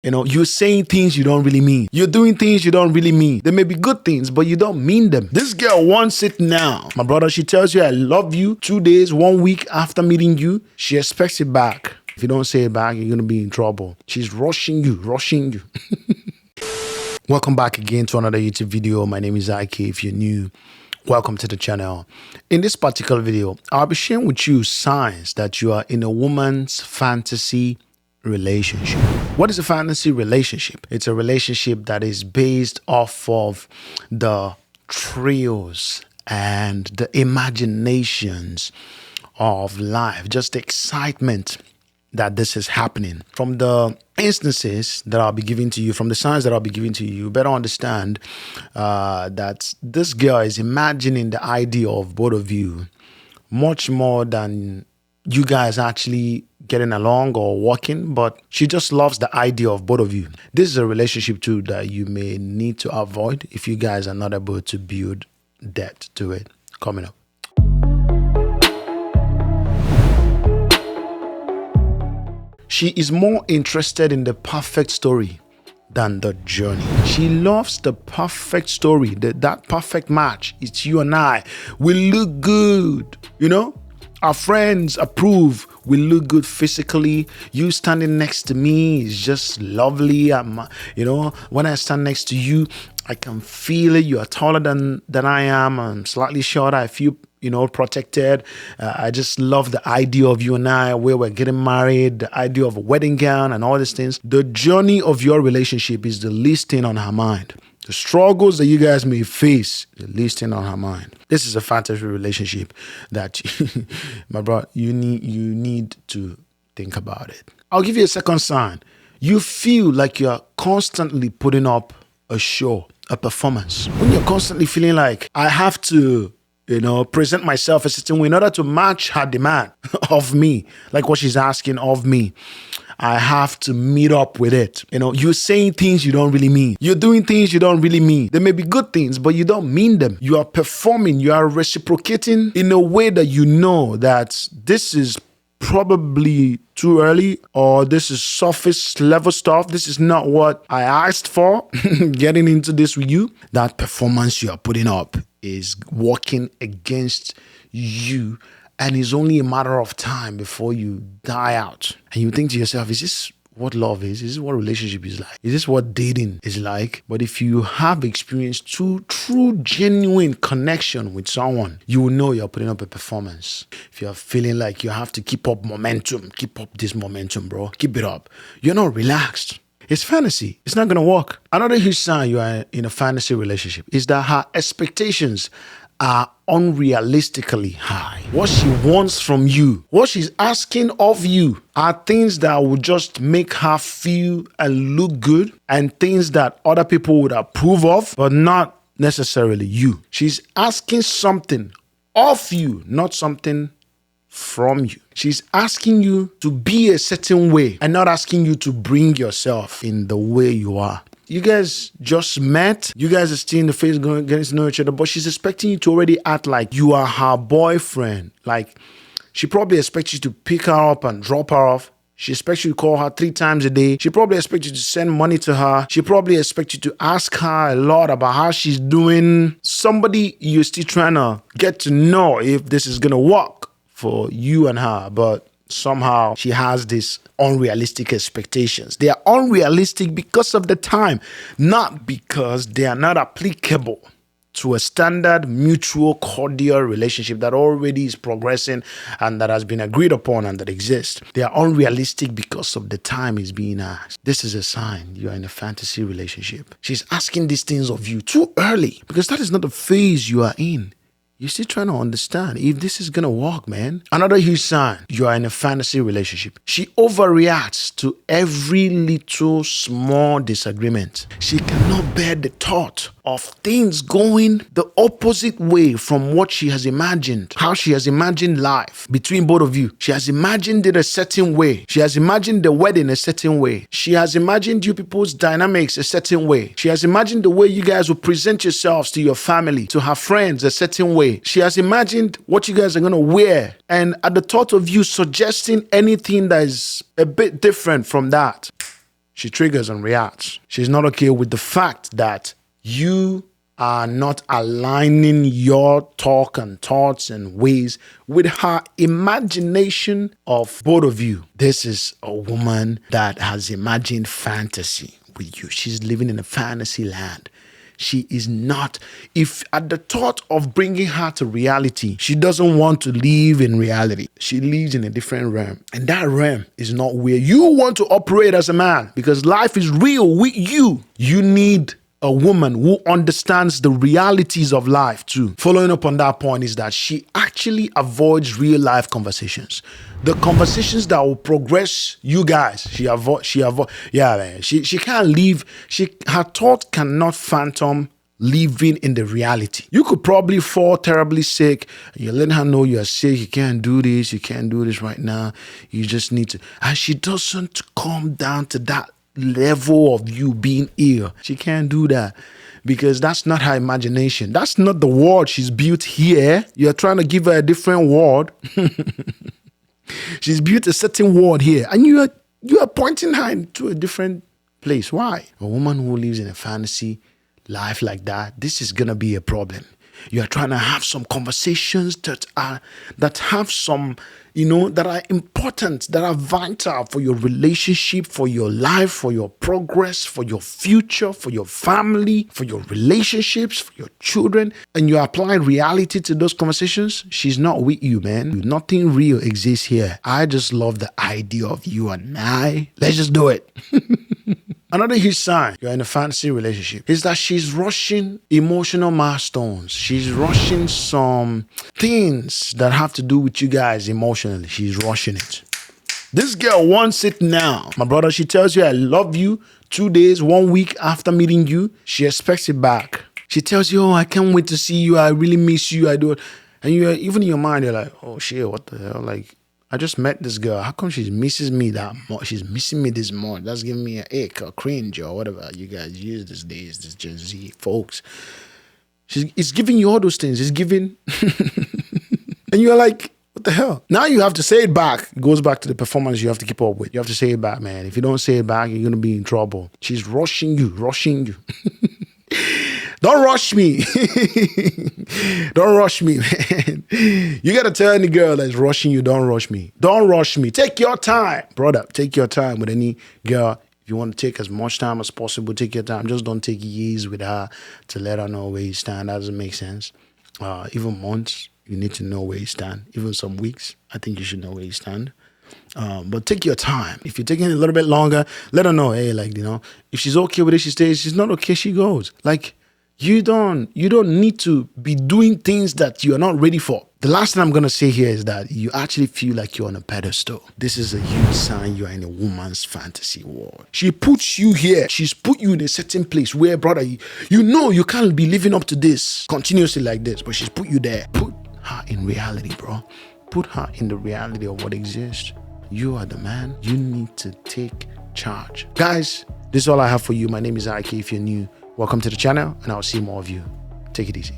You're saying things you don't really mean. You're doing things you don't really mean. They may be good things, but you don't mean them. This girl wants it now. My brother, she tells you, I love you 2 days, 1 week after meeting you. She expects it back. If you don't say it back, you're going to be in trouble. She's rushing you. Welcome back again to another YouTube video. My name is IK. If you're new, welcome to the channel. In this particular video, I'll be sharing with you signs that you are in a woman's fantasy relationship. What is a fantasy relationship? It's a relationship that is based off of the thrills and the imaginations of life, just the excitement that this is happening. From the instances that I'll be giving to you, from the signs that I'll be giving to you, you better understand that this girl is imagining the idea of both of you much more than you guys actually getting along or working, but she just loves the idea of both of you. This is a relationship too that you may need to avoid if you guys are not able to build depth to it. Coming up. She is more interested in the perfect story than the journey. She loves the perfect story, that perfect match. It's you and I. We look good, Our friends approve. We look good physically. You standing next to me is just lovely. When I stand next to you, I can feel it. You are taller than I am. I'm slightly shorter. I feel protected. I just love the idea of you and I, where we're getting married, the idea of a wedding gown and all these things. The journey of your relationship is the least thing on her mind. The struggles that you guys may face, the least thing on her mind. This is a fantasy relationship that, my bro, you need to think about it. I'll give you a second sign. You feel like you're constantly putting up a show, a performance. When you're constantly feeling like, I have to present myself a certain way in order to match her demand of me, like what she's asking of me. I have to meet up with it. You're saying things you don't really mean. You're doing things you don't really mean. They may be good things, but you don't mean them. You are performing, you are reciprocating in a way that you know that this is probably too early, or this is surface level stuff. This is not what I asked for getting into this with you. That performance you are putting up is working against you, and it's only a matter of time before you die out. And you think to yourself, is this what love is? Is this what relationship is like? Is this what dating is like? But if you have experienced true, genuine connection with someone, you will know you're putting up a performance. If you're feeling like you have to keep up momentum, keep up this momentum, bro, keep it up. You're not relaxed. It's fantasy. It's not going to work. Another huge sign you are in a fantasy relationship is that her expectations are unrealistically high. What she wants from you, what she's asking of you, are things that will just make her feel and look good, and things that other people would approve of, but not necessarily you. She's asking something of you, not something from you. She's asking you to be a certain way and not asking you to bring yourself in the way you are. You guys just met. You guys are still in the phase getting to know each other, but she's expecting you to already act like you are her boyfriend. Like, she probably expects you to pick her up and drop her off. She expects you to call her 3 times a day. She probably expects you to send money to her. She probably expects you to ask her a lot about how she's doing. Somebody you're still trying to get to know if this is going to work for you and her, but somehow she has these unrealistic expectations. They are unrealistic because of the time, not because they are not applicable to a standard mutual cordial relationship that already is progressing and that has been agreed upon and that exists. They are unrealistic because of the time is being asked. This is a sign you are in a fantasy relationship. She's asking these things of you too early because that is not the phase you are in. You're still trying to understand if this is going to work, man. Another huge sign you are in a fantasy relationship. She overreacts to every little small disagreement. She cannot bear the thought of things going the opposite way from what she has imagined, how she has imagined life between both of you. She has imagined it a certain way. She has imagined the wedding a certain way. She has imagined you people's dynamics a certain way. She has imagined the way you guys will present yourselves to your family, to her friends a certain way. She has imagined what you guys are going to wear. And at the thought of you suggesting anything that is a bit different from that, She triggers and reacts. She's not okay with the fact that you are not aligning your talk and thoughts and ways with her imagination of both of you. This is a woman that has imagined fantasy with you. She's living in a fantasy land. She is not, if at the thought of bringing her to reality, she doesn't want to live in reality. She lives in a different realm. And that realm is not where you want to operate as a man, because life is real with you. You need a woman who understands the realities of life too. Following up on that point is that she actually avoids real life conversations. The conversations that will progress you guys, she can't leave. Her thought cannot phantom living in the reality. You could probably fall terribly sick. You're letting her know you're sick. You can't do this. You can't do this right now. You just need to. And she doesn't come down to that level of you being ill. She can't do that because that's not her imagination. That's not the world she's built here. You're trying to give her a different world. She's built a certain world here, and you are pointing her into a different place. Why? A woman who lives in a fantasy life like that, this is gonna be a problem. You are trying to have some conversations that have some, that are important, that are vital for your relationship, for your life, for your progress, for your future, for your family, for your relationships, for your children. And you're applying reality to those conversations. She's not with you, man. Nothing real exists here. I just love the idea of you and I. Let's just do it. Another huge sign you're in a fantasy relationship is that she's rushing emotional milestones. She's rushing some things that have to do with you guys emotionally. She's rushing it. This girl wants it now. My brother, she tells you, I love you 2 days, 1 week after meeting you. She expects it back. She tells you, oh, I can't wait to see you. I really miss you. I do it. And you're even in your mind, you're like, oh shit, what the hell? Like, I just met this girl. How come she misses me that much? She's missing me this much. That's giving me an ache or cringe or whatever you guys use these days, this Gen Z folks. It's giving you all those things. It's giving. And you're like, what the hell? Now you have to say it back. It goes back to the performance you have to keep up with. You have to say it back, man. If you don't say it back, you're going to be in trouble. She's rushing you. Don't rush me. Don't rush me, man. You got to tell any girl that's rushing you, don't rush me. Don't rush me. Take your time. Brother, take your time with any girl. If you want to take as much time as possible, take your time. Just don't take years with her to let her know where you stand. That doesn't make sense. Even months, you need to know where you stand. Even some weeks, I think you should know where you stand. But take your time. If you're taking it a little bit longer, let her know, hey, if she's okay with it, she stays. If she's not okay, she goes. You don't need to be doing things that you're not ready for. The last thing I'm going to say here is that you actually feel like you're on a pedestal. This is a huge sign you are in a woman's fantasy world. She puts you here. She's put you in a certain place where, brother, you can't be living up to this continuously like this, but she's put you there. Put her in reality, bro. Put her in the reality of what exists. You are the man. You need to take charge. Guys, this is all I have for you. My name is Ike. If you're new, welcome to the channel, and I'll see more of you. Take it easy.